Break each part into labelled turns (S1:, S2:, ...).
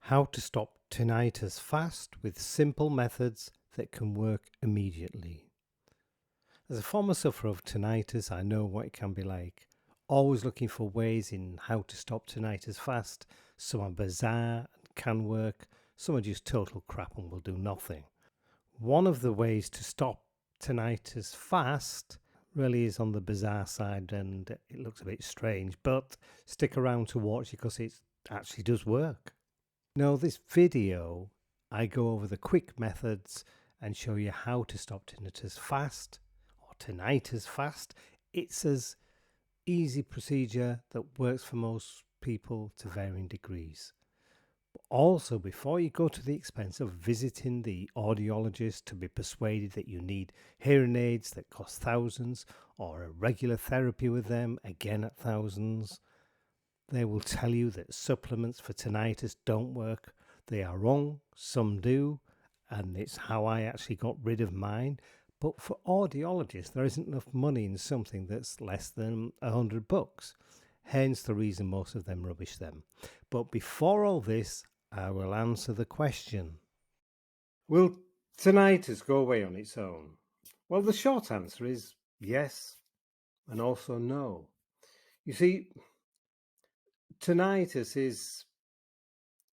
S1: How to stop tinnitus fast with simple methods that can work immediately. As a former sufferer of tinnitus, I know what it can be like. Always looking for ways in how to stop tinnitus fast. Some are bizarre and can work, some are just total crap and will do nothing. One of the ways to stop tinnitus fast really is on the bizarre side, and it looks a bit strange, but stick around to watch because it actually does work. Now, this video, I go over the quick methods and show you how to stop tinnitus fast or tinnitus fast. It's as easy procedure that works for most people to varying degrees. But also, before you go to the expense of visiting the audiologist to be persuaded that you need hearing aids that cost thousands or a regular therapy with them, again at thousands, they will tell you that supplements for tinnitus don't work. They are wrong, some do, and it's how I actually got rid of mine. But for audiologists, there isn't enough money in something that's less than $100. Hence the reason most of them rubbish them. But before all this, I will answer the question. Will tinnitus go away on its own? Well, the short answer is yes and also no. You see, tinnitus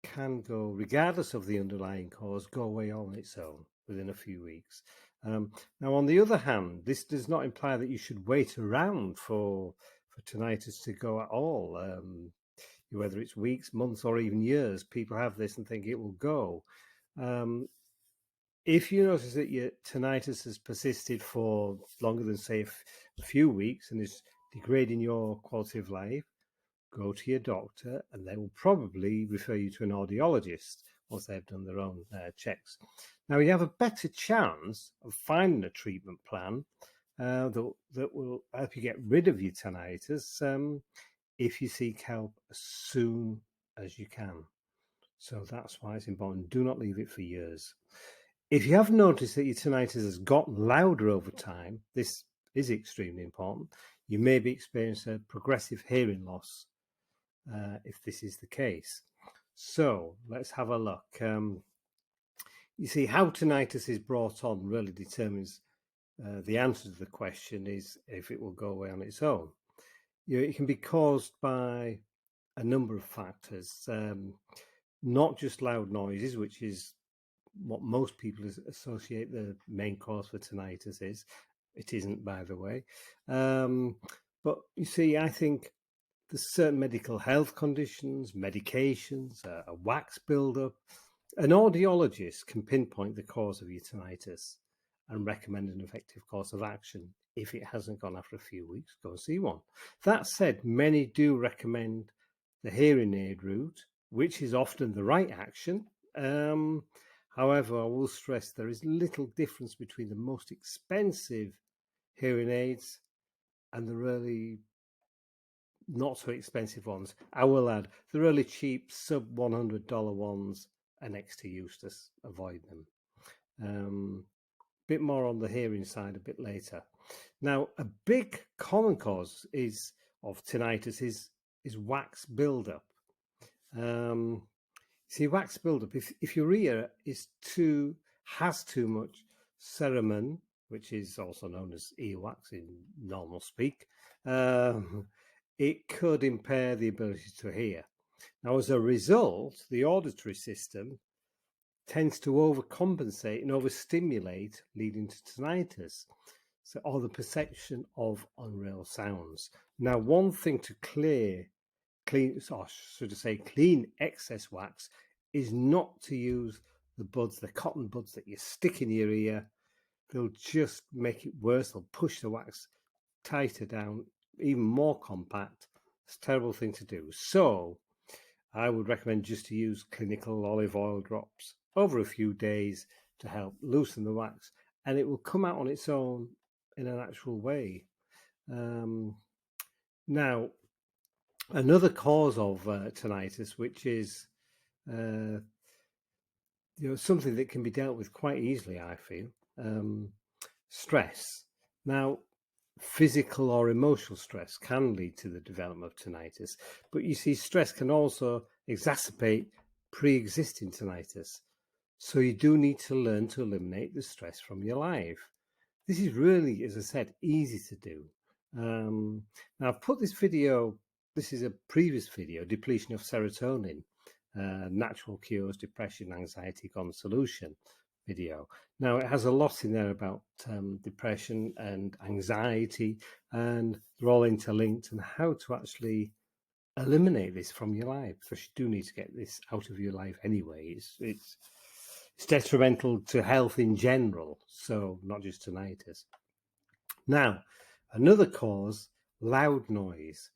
S1: can go, regardless of the underlying cause, go away on its own within a few weeks. Now, on the other hand, this does not imply that you should wait around for tinnitus to go at all. Whether it's weeks, months, or even years, people have this and think it will go. If you notice that your tinnitus has persisted for longer than, say, a few weeks and is degrading your quality of life, go to your doctor and they will probably refer you to an audiologist once they've done their own checks. Now, you have a better chance of finding a treatment plan that will help you get rid of your tinnitus if you seek help as soon as you can. So that's why it's important. Do not leave it for years. If you have noticed that your tinnitus has gotten louder over time, this is extremely important. You may be experiencing a progressive hearing loss if this is the case. So let's have a look. You see, how tinnitus is brought on really determines the answer to the question is if it will go away on its own. It can be caused by a number of factors, not just loud noises, which is what most people associate the main cause for tinnitus is. It isn't, by the way. But you see, I think there's certain medical health conditions, medications, a wax buildup. An audiologist can pinpoint the cause of your tinnitus and recommend an effective course of action. If it hasn't gone after a few weeks, go and see one. That said, many do recommend the hearing aid route, which is often the right action. However, I will stress there is little difference between the most expensive hearing aids and the really not so expensive ones. I will add the really cheap sub $100 ones are next to useless. Avoid them. Bit more on the hearing side a bit later. Now, a big common cause of tinnitus is wax buildup. See, wax buildup, if your ear has too much cerumen, which is also known as earwax in normal speak, it could impair the ability to hear. Now, as a result, the auditory system tends to overcompensate and overstimulate, leading to tinnitus, or the perception of unreal sounds. Now, one thing to clean excess wax is not to use the cotton buds that you stick in your ear. They'll just make it worse. They'll push the wax tighter down, even more compact. It's a terrible thing to do. So I would recommend just to use clinical olive oil drops over a few days to help loosen the wax, and it will come out on its own in a natural way. Now, another cause of tinnitus, which is something that can be dealt with quite easily, I feel, stress. Now, physical or emotional stress can lead to the development of tinnitus, but you see, stress can also exacerbate pre-existing tinnitus. So you do need to learn to eliminate the stress from your life. This is really, as I said, easy to do. Now I've put this video, this is a previous video, depletion of serotonin, natural cures, depression, anxiety, gone solution video. Now it has a lot in there about depression and anxiety, and they're all interlinked, and how to actually eliminate this from your life, because you do need to get this out of your life anyway. It's detrimental to health in general, so not just tinnitus. Now, another cause, loud noise.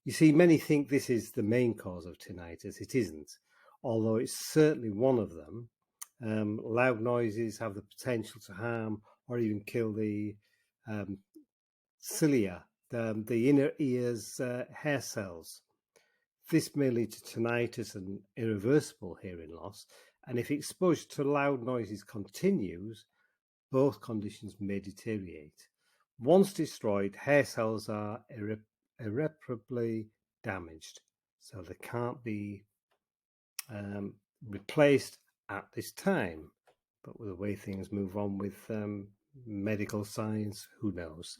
S1: You see, many think this is the main cause of tinnitus. It isn't, although it's certainly one of them. Loud noises have the potential to harm or even kill the cilia, the inner ear's hair cells. This may lead to tinnitus and irreversible hearing loss, and if exposure to loud noises continues, both conditions may deteriorate. Once destroyed, hair cells are irreparably damaged, so they can't be replaced at this time. But with the way things move on with medical science, who knows?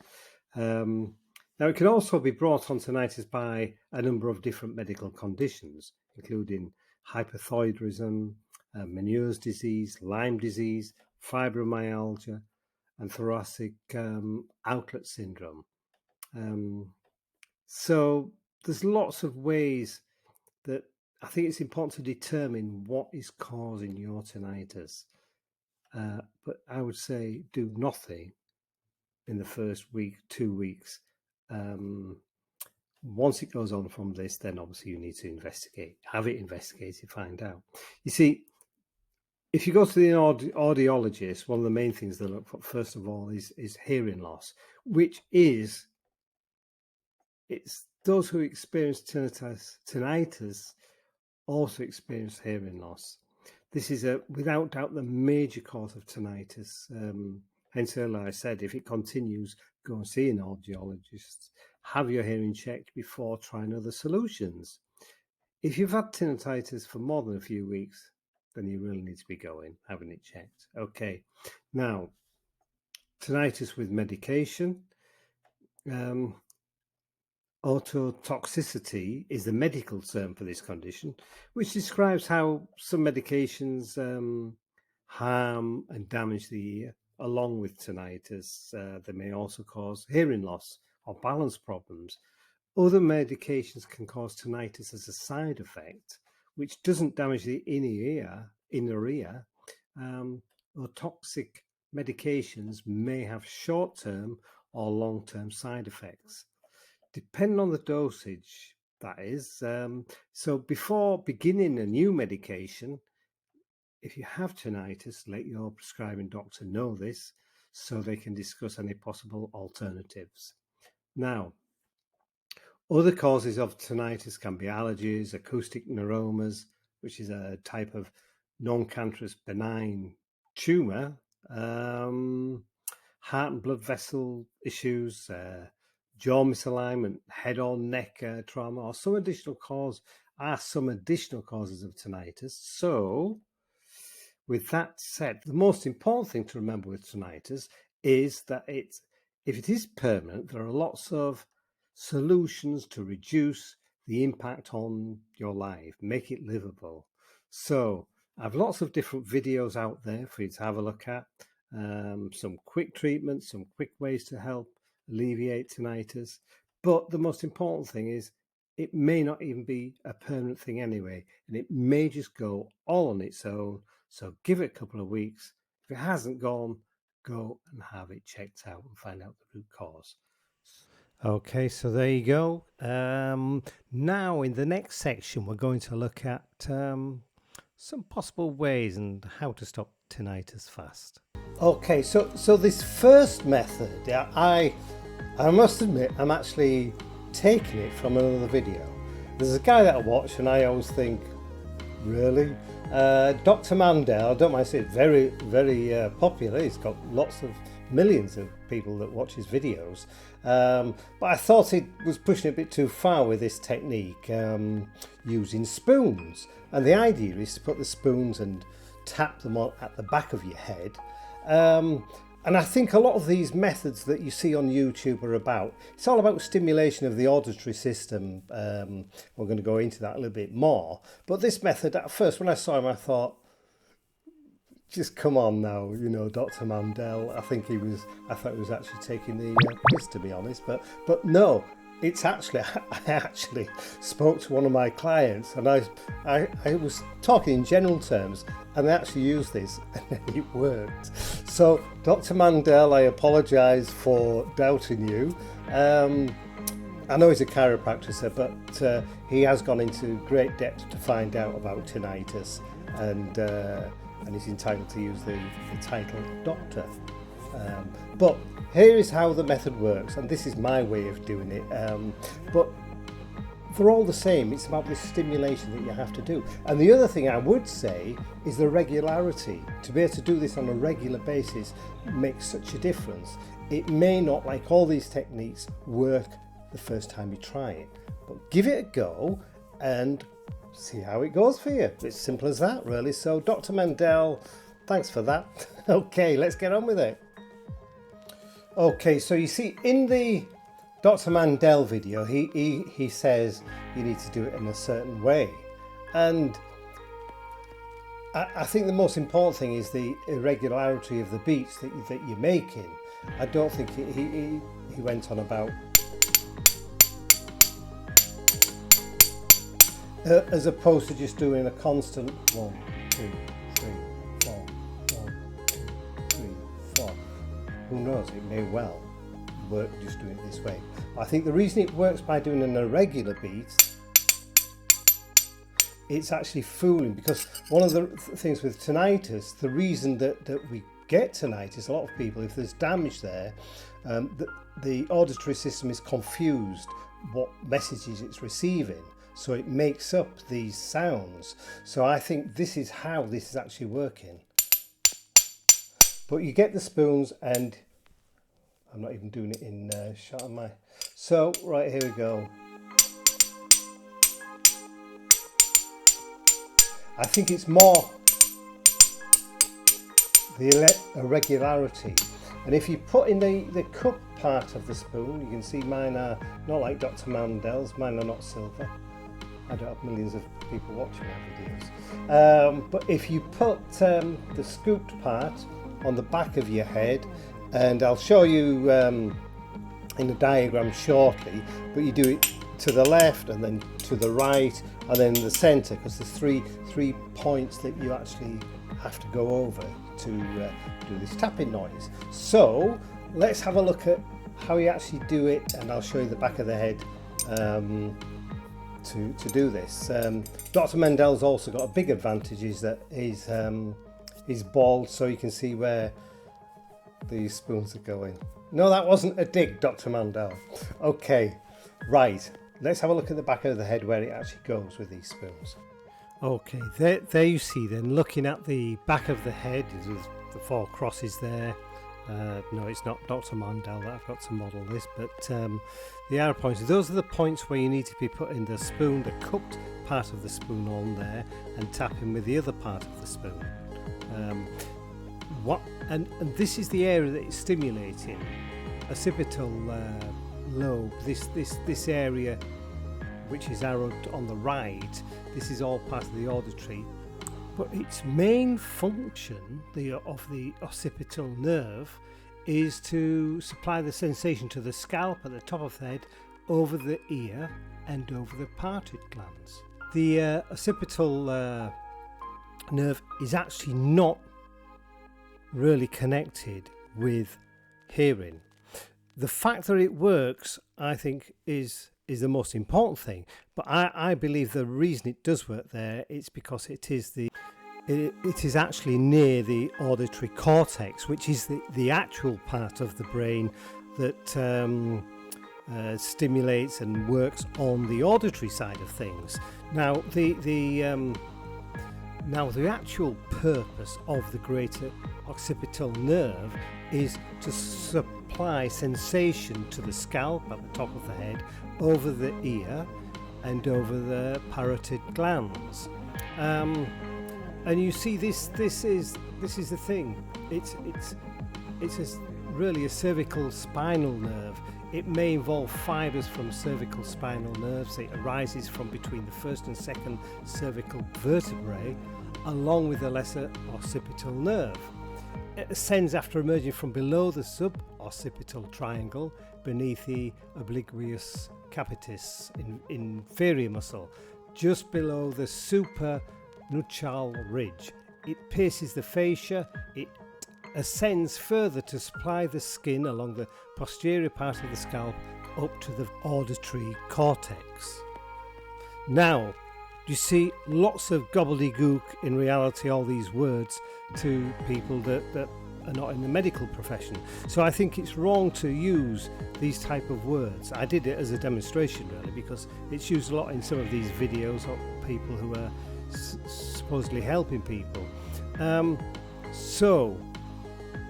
S1: Now, it can also be brought on tinnitus by a number of different medical conditions, including hypothyroidism, Meniere's disease, Lyme disease, fibromyalgia, and thoracic outlet syndrome. So there's lots of ways that I think it's important to determine what is causing your tinnitus. But I would say do nothing in the first week, 2 weeks. Once it goes on from this, then obviously you need to investigate, have it investigated, find out. You see, if you go to the audiologist, one of the main things they look for, first of all, is hearing loss, which is, it's those who experience tinnitus also experience hearing loss. This is without doubt the major cause of tinnitus. Hence earlier I said, if it continues, go and see an audiologist. Have your hearing checked before trying other solutions. If you've had tinnitus for more than a few weeks, then you really need to be having it checked. Okay, now, tinnitus with medication. Ototoxicity is the medical term for this condition, which describes how some medications harm and damage the ear. Along with tinnitus, they may also cause hearing loss or balance problems. Other medications can cause tinnitus as a side effect, which doesn't damage the inner ear. Or toxic medications may have short-term or long-term side effects, depending on the dosage, that is. So before beginning a new medication, if you have tinnitus, let your prescribing doctor know this so they can discuss any possible alternatives. Now, other causes of tinnitus can be allergies, acoustic neuromas, which is a type of non-cancerous benign tumor, heart and blood vessel issues, jaw misalignment, head or neck trauma, or some additional causes of tinnitus. So, with that said, the most important thing to remember with tinnitus is that if it is permanent, there are lots of solutions to reduce the impact on your life, make it livable. So I have lots of different videos out there for you to have a look at, some quick treatments, some quick ways to help alleviate tinnitus. But the most important thing is it may not even be a permanent thing anyway, and it may just go all on its own. So give it a couple of weeks. If it hasn't gone, go and have it checked out and find out the root cause. Okay, so there you go. Now in the next section, we're going to look at some possible ways and how to stop tinnitus fast. Okay, so this first method, I must admit, I'm actually taking it from another video. There's a guy that I watch and I always think, really? Dr. Mandel, I don't mind saying, very, very popular. He's got lots of millions of people that watch his videos. But I thought he was pushing a bit too far with this technique, using spoons. And the idea is to put the spoons and tap them on at the back of your head. And I think a lot of these methods that you see on YouTube are it's all about stimulation of the auditory system. We're going to go into that a little bit more. But this method, at first, when I saw him, I thought, just come on now, Dr. Mandel. I thought he was actually taking the piss, to be honest. But no, it's actually, I actually spoke to one of my clients, and I was talking in general terms, and they actually used this, and it worked. So, Dr. Mandel, I apologise for doubting you. I know he's a chiropractor, but he has gone into great depth to find out about tinnitus, and he's entitled to use the title doctor. But here is how the method works, and this is my way of doing it. But they're all the same. It's about the stimulation that you have to do. And the other thing I would say is the regularity. To be able to do this on a regular basis makes such a difference. It may not, like all these techniques, work the first time you try it, but give it a go and see how it goes for you. It's simple as that, really. So, Dr. Mandel, thanks for that. Okay, let's get on with it. Okay, so you see in the Dr. Mandel video, he says you need to do it in a certain way. And I think the most important thing is the irregularity of the beats that you're making. I don't think he went on about as opposed to just doing a constant 1, 2, 3, 4, 1, 2, 3, 4. Who knows, it may well work just doing it this way. But I think the reason it works by doing an irregular beat, it's actually fooling, because one of the things with tinnitus, the reason that we get tinnitus, a lot of people, if there's damage there, the auditory system is confused what messages it's receiving. So it makes up these sounds. So I think this is how this is actually working. But you get the spoons, and I'm not even doing it in shot on my. So right, here we go. I think it's more the irregularity. And if you put in the cup part of the spoon, you can see mine are not like Dr. Mandel's, mine are not silver. I don't have millions of people watching my videos. But if you put the scooped part on the back of your head, and I'll show you in a diagram shortly, but you do it to the left and then to the right and then the centre, because there's three points that you actually have to go over to do this tapping noise. So let's have a look at how you actually do it, and I'll show you the back of the head to do this. Dr. Mandel's also got a big advantage, is that he's bald, so you can see where these spoons are going. No, that wasn't a dig, Dr. Mandel. Okay, right, let's have a look at the back of the head where it actually goes with these spoons. Okay, there you see then, looking at the back of the head, with the 4 crosses there. No, it's not Dr. Mandel that I've got to model this, but the arrow points, those are the points where you need to be putting the spoon, the cupped part of the spoon on there, and tapping with the other part of the spoon. And this is the area that it's stimulating. Occipital lobe, this area which is arrowed on the right, this is all part of the auditory. But its main function of the occipital nerve is to supply the sensation to the scalp at the top of the head, over the ear and over the parotid glands. The occipital nerve is actually not really connected with hearing. The fact that it works, I think, is the most important thing. But I believe the reason it does work there is because it is actually near the auditory cortex, which is the actual part of the brain that stimulates and works on the auditory side of things. Now, the Now, the actual purpose of the greater occipital nerve is to supply sensation to the scalp at the top of the head, over the ear and over the parotid glands. And you see, this is the thing. It's really a cervical spinal nerve. It may involve fibers from cervical spinal nerves. It arises from between the first and second cervical vertebrae, along with the lesser occipital nerve. It ascends after emerging from below the suboccipital triangle beneath the obliquus capitis inferior muscle, just below the supranuchal ridge. It pierces the fascia. It ascends further to supply the skin along the posterior part of the scalp up to the auditory cortex. Now, you see, lots of gobbledygook in reality, all these words to people that are not in the medical profession. So I think it's wrong to use these type of words. I did it as a demonstration really, because it's used a lot in some of these videos of people who are supposedly helping people. So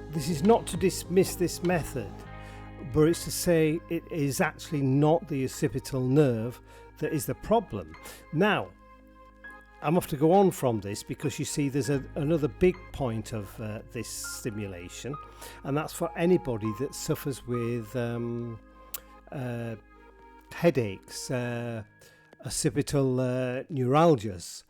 S1: this is not to dismiss this method, but it's to say it is actually not the occipital nerve that is the problem. Now, I'm off to go on from this because you see there's another big point of this stimulation, and that's for anybody that suffers with headaches, occipital neuralgias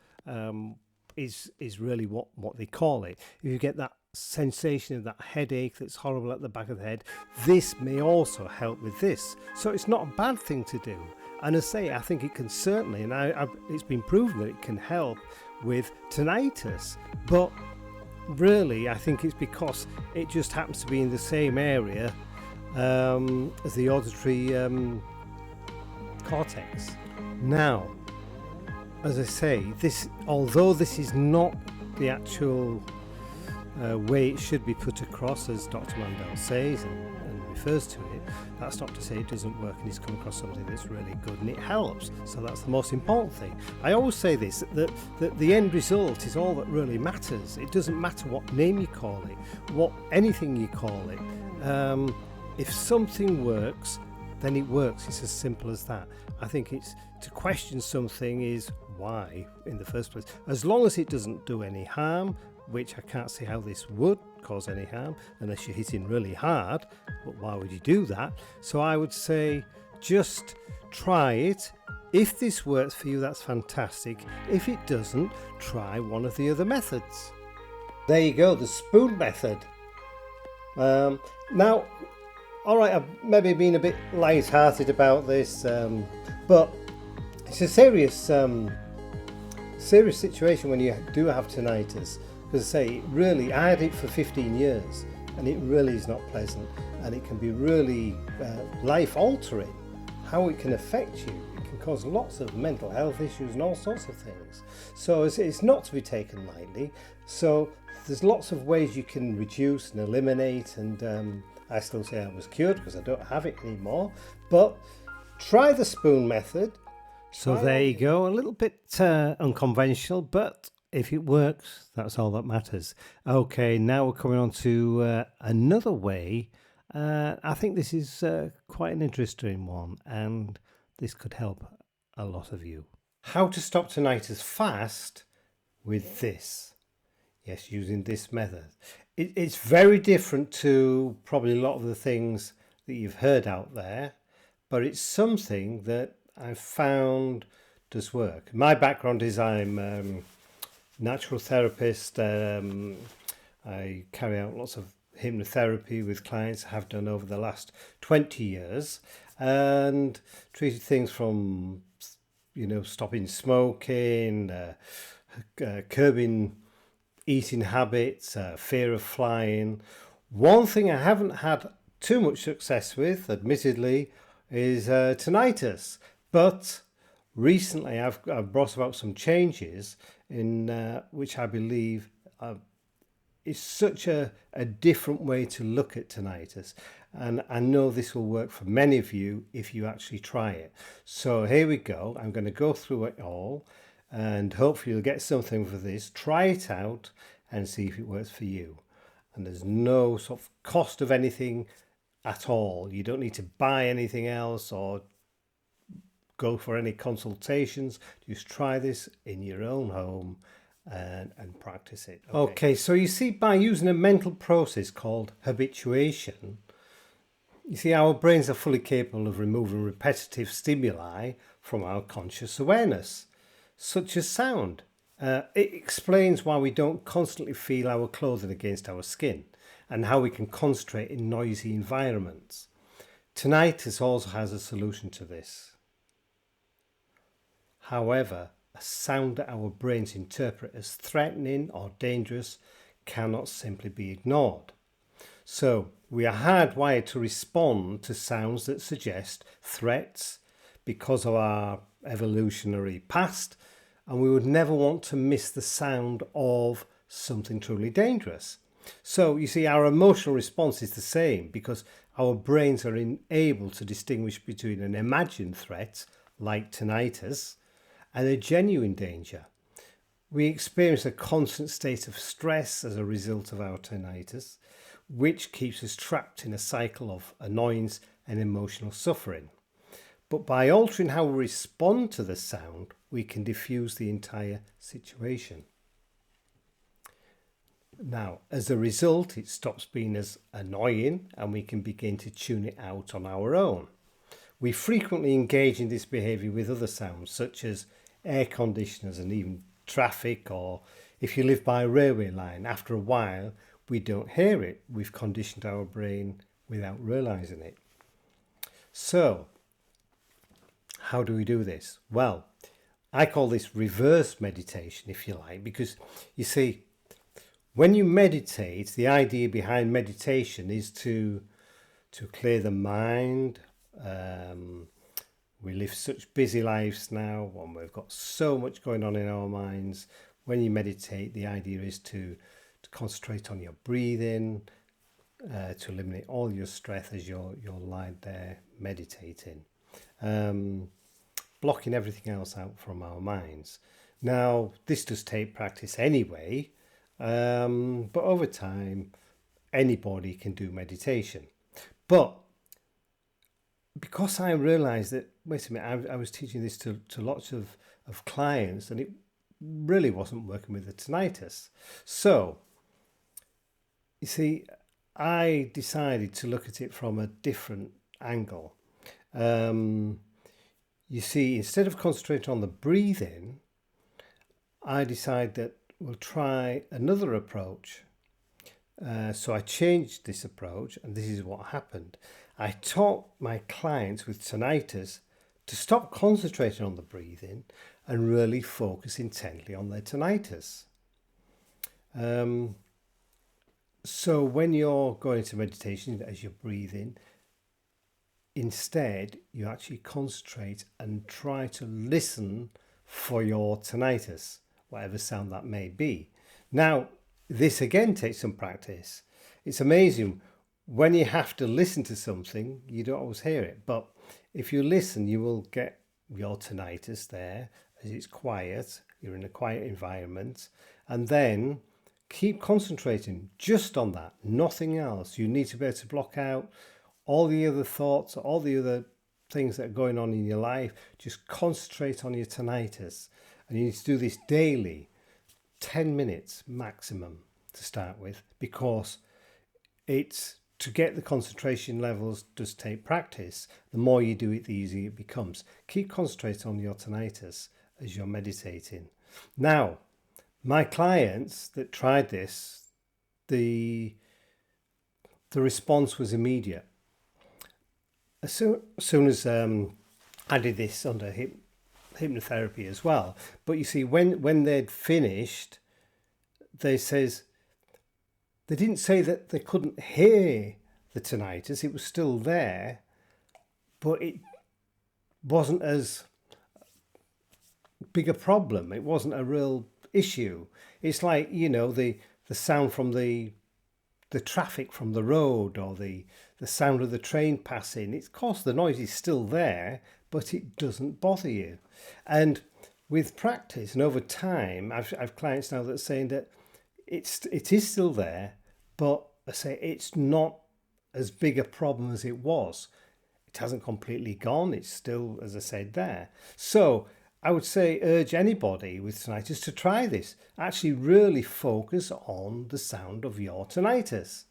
S1: is really what they call it. If you get that sensation of that headache that's horrible at the back of the head, this may also help with this. So it's not a bad thing to do. And I say, I think it can certainly, and it's been proven that it can help with tinnitus. But really, I think it's because it just happens to be in the same area as the auditory cortex. Now, as I say, although this is not the actual way it should be put across, as Dr. Mandel says and refers to it, that's not to say it doesn't work and he's come across something that's really good and it helps. So that's the most important thing. I always say this, that the end result is all that really matters. It doesn't matter what name you call it, anything you call it. If something works, then it works. It's as simple as that. I think it's to question something is why in the first place. As long as it doesn't do any harm, which I can't see how this would cause any harm unless you're hitting really hard, but why would you do that? So I would say just try it. If this works for you, that's fantastic. If it doesn't, try one of the other methods. There you go, the spoon method. Now, all right, I've maybe been a bit light-hearted about this, but it's a serious situation when you do have tinnitus. Because I say, really, I had it for 15 years and it really is not pleasant, and it can be really life-altering. How it can affect you, it can cause lots of mental health issues and all sorts of things. So it's not to be taken lightly. So there's lots of ways you can reduce and eliminate, and I still say I was cured because I don't have it anymore. But try the spoon method. So there you go, a little bit unconventional, but if it works, that's all that matters. Okay, now we're coming on to another way. I think this is quite an interesting one, and this could help a lot of you. How to stop tinnitus fast with this. Yes, using this method. It's very different to probably a lot of the things that you've heard out there, but it's something that I've found does work. My background is I'm natural therapist. I carry out lots of hypnotherapy with clients, have done over the last 20 years, and treated things from, stopping smoking, curbing eating habits, fear of flying. One thing I haven't had too much success with, admittedly, is tinnitus. But recently I've brought about some changes in which I believe is such a different way to look at tinnitus. And I know this will work for many of you if you actually try it. So here we go. I'm going to go through it all. and hopefully you'll get something for this. Try it out and see if it works for you. And there's no sort of cost of anything at all. You don't need to buy anything else or go for any consultations. Just try this in your own home and practice it. Okay, so you see, by using a mental process called habituation, you see, our brains are fully capable of removing repetitive stimuli from our conscious awareness, such as sound. It explains why we don't constantly feel our clothing against our skin and how we can concentrate in noisy environments. Tinnitus also has a solution to this. However, a sound that our brains interpret as threatening or dangerous cannot simply be ignored. So we are hardwired to respond to sounds that suggest threats because of our evolutionary past, and we would never want to miss the sound of something truly dangerous. So you see, our emotional response is the same because our brains are able to distinguish between an imagined threat, like tinnitus, and a genuine danger. We experience a constant state of stress as a result of our tinnitus, which keeps us trapped in a cycle of annoyance and emotional suffering. But by altering how we respond to the sound, we can diffuse the entire situation. Now, as a result, it stops being as annoying and we can begin to tune it out on our own. We frequently engage in this behaviour with other sounds, such as air conditioners and even traffic, or if you live by a railway line, after a while we don't hear it. We've conditioned our brain without realising it. So, how do we do this? Well, I call this reverse meditation, if you like, because you see, when you meditate, the idea behind meditation is to clear the mind. We live such busy lives now, and we've got so much going on in our minds. When you meditate, the idea is to concentrate on your breathing, to eliminate all your stress as you're lying there meditating, blocking everything else out from our minds. Now, this does take practice anyway, but over time, anybody can do meditation. But because I realised that, wait a minute, I was teaching this to lots of clients, and it really wasn't working with the tinnitus. So, you see, I decided to look at it from a different angle. You see, instead of concentrating on the breathing, I decided that we'll try another approach. So I changed this approach, and this is what happened. I taught my clients with tinnitus to stop concentrating on the breathing and really focus intently on their tinnitus. So when you're going into meditation, as you're breathing, instead you actually concentrate and try to listen for your tinnitus, whatever sound that may be. Now, this again takes some practice. It's amazing. When you have to listen to something, you don't always hear it. But if you listen, you will get your tinnitus there as it's quiet. You're in a quiet environment. And then keep concentrating just on that, nothing else. You need to be able to block out all the other thoughts, all the other things that are going on in your life. Just concentrate on your tinnitus. And you need to do this daily, 10 minutes maximum to start with, because it's to get the concentration levels does take practice. The more you do it, the easier it becomes. Keep concentrating on your tinnitus as you're meditating. Now, my clients that tried this, the response was immediate. As soon as I did this under hypnotherapy as well. But you see, when they'd finished, they didn't say that they couldn't hear the tinnitus. It was still there, but it wasn't as big a problem. It wasn't a real issue. It's like, the sound from the traffic from the road, or the sound of the train passing. Of course, the noise is still there, but it doesn't bother you. And with practice and over time, I've clients now that are saying that it is still there, but I say it's not as big a problem as it was. It hasn't completely gone. It's still, as I said, there. So I would say urge anybody with tinnitus to try this. Actually really focus on the sound of your tinnitus.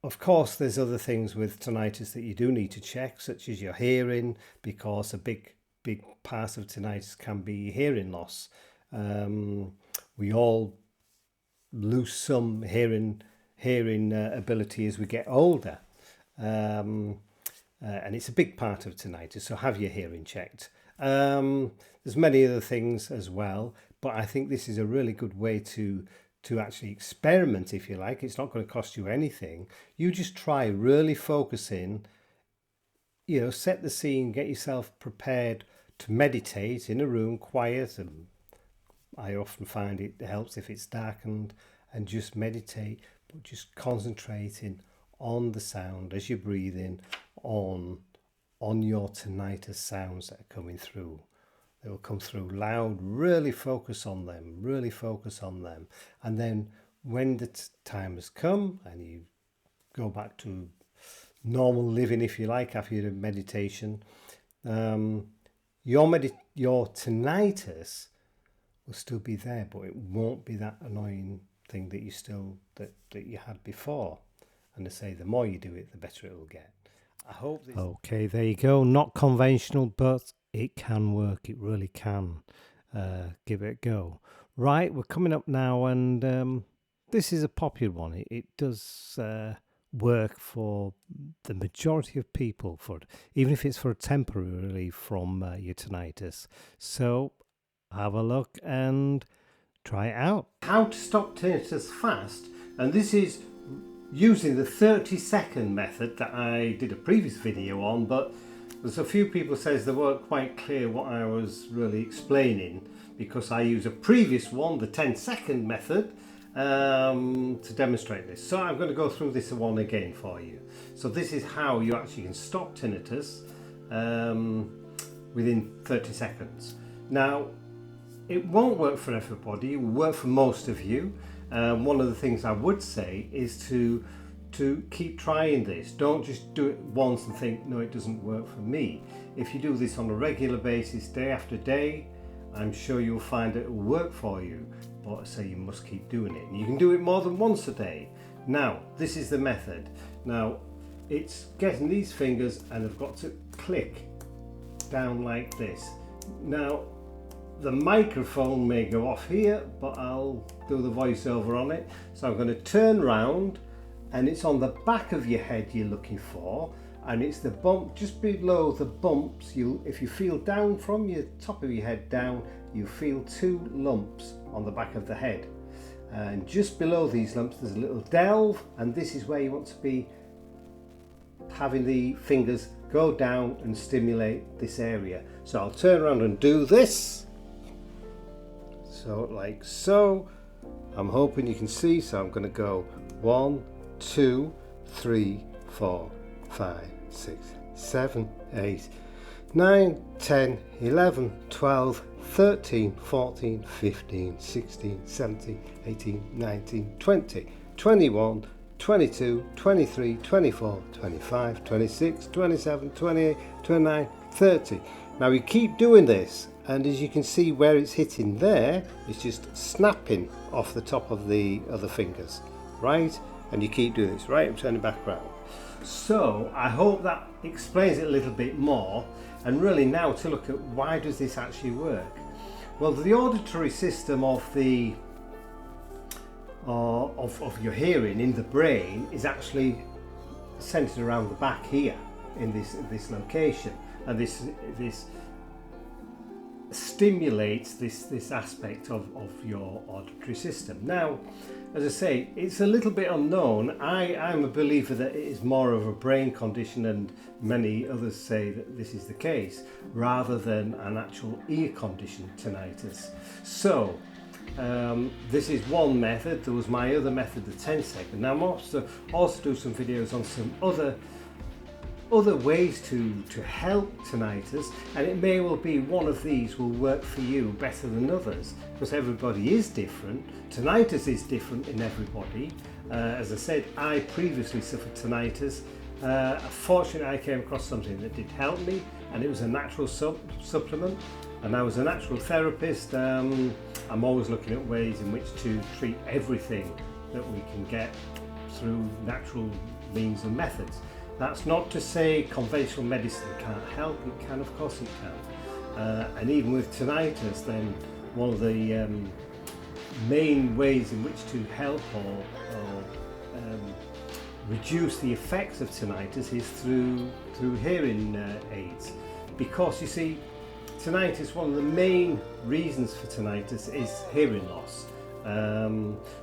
S1: Of course, there's other things with tinnitus that you do need to check, such as your hearing, because a big part of tinnitus can be hearing loss. We all lose some hearing ability as we get older, and it's a big part of tinnitus. So have your hearing checked. There's many other things as well, but I think this is a really good way to actually experiment, if you like. It's not going to cost you anything. You just try really focusing, set the scene, get yourself prepared to meditate in a room, quiet, and I often find it helps if it's darkened, and just meditate, but just concentrating on the sound as you breathe in, on your tinnitus sounds that are coming through. They will come through loud. Really focus on them, and then when the time has come and you go back to normal living, if you like, after your meditation, your tinnitus will still be there, but it won't be that annoying thing that you had before. And I say the more you do it, the better it will get. I hope this... Okay, there you go. Not conventional, but it can work. It really can. Give it a go. Right, we're coming up now, and this is a popular one. It does work for the majority of people, even if it's for temporary relief from your tinnitus. So have a look and try it out. How to stop tinnitus fast, and this is using the 30-second method that I did a previous video on, but there's a few people says they weren't quite clear what I was really explaining, because I use a previous one, the 10-second method, to demonstrate this. So I'm going to go through this one again for you. So this is how you actually can stop tinnitus within 30 seconds. Now, it won't work for everybody. It will work for most of you. One of the things I would say is to keep trying this. Don't just do it once and think, no, it doesn't work for me. If you do this on a regular basis, day after day, I'm sure you'll find it will work for you. But I say you must keep doing it. And you can do it more than once a day. Now, this is the method. Now, it's getting these fingers and I've got to click down like this. Now, the microphone may go off here, but I'll do the voiceover on it. So I'm going to turn round, and it's on the back of your head you're looking for, and it's the bump just below the bumps. If you feel down from your top of your head down, you feel two lumps on the back of the head, and just below these lumps there's a little delve, and this is where you want to be having the fingers go down and stimulate this area. So I'll turn around and do this. So like so. I'm hoping you can see. So I'm going to go 1, 2, 3, 4, 5, 6, 7, 8, 9, 10, 11, 12, 13, 14, 15, 16, 17, 18, 19, 20, 21, 22, 23, 24, 25, 26, 27, 28, 29, 30. Now we keep doing this, and as you can see where it's hitting there, it's just snapping off the top of the other fingers, right? And you keep doing this, right? I'm turning back around. So I hope that explains it a little bit more, and really now to look at why does this actually work. Well, the auditory system of the of your hearing in the brain is actually centered around the back here in this location, and this stimulates this aspect of your auditory system. Now, as I say, it's a little bit unknown. I'm a believer that it is more of a brain condition, and many others say that this is the case, rather than an actual ear condition, tinnitus. So this is one method. There was my other method, the 10-second. Now I'm also do some videos on some other other ways to help tinnitus, and it may well be one of these will work for you better than others, because everybody is different. Tinnitus is different in everybody. As I said, I previously suffered tinnitus. Fortunately, I came across something that did help me, and it was a natural supplement. And I was a natural therapist. I'm always looking at ways in which to treat everything that we can get through natural means and methods. That's not to say conventional medicine can't help. It can, of course it can. And even with tinnitus, then one of the main ways in which to help or reduce the effects of tinnitus is through hearing aids. Because you see, tinnitus, one of the main reasons for tinnitus is hearing loss.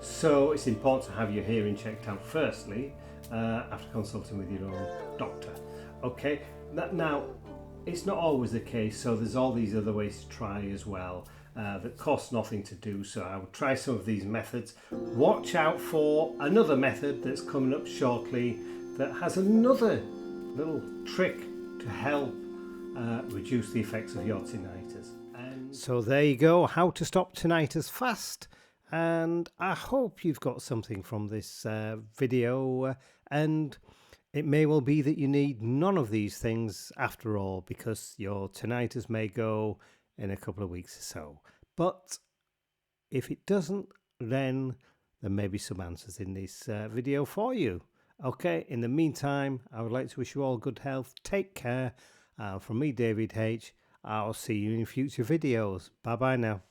S1: So it's important to have your hearing checked out firstly, after consulting with your own doctor. Okay, now it's not always the case, so there's all these other ways to try as well that cost nothing to do. So I will try some of these methods. Watch out for another method that's coming up shortly that has another little trick to help reduce the effects of your tinnitus. And so there you go, how to stop tinnitus fast. And I hope you've got something from this video, and it may well be that you need none of these things after all, because your tinnitus may go in a couple of weeks or so. But if it doesn't, then there may be some answers in this video for you. Okay, in the meantime, I would like to wish you all good health. Take care. From me, David H. I'll see you in future videos. Bye bye now.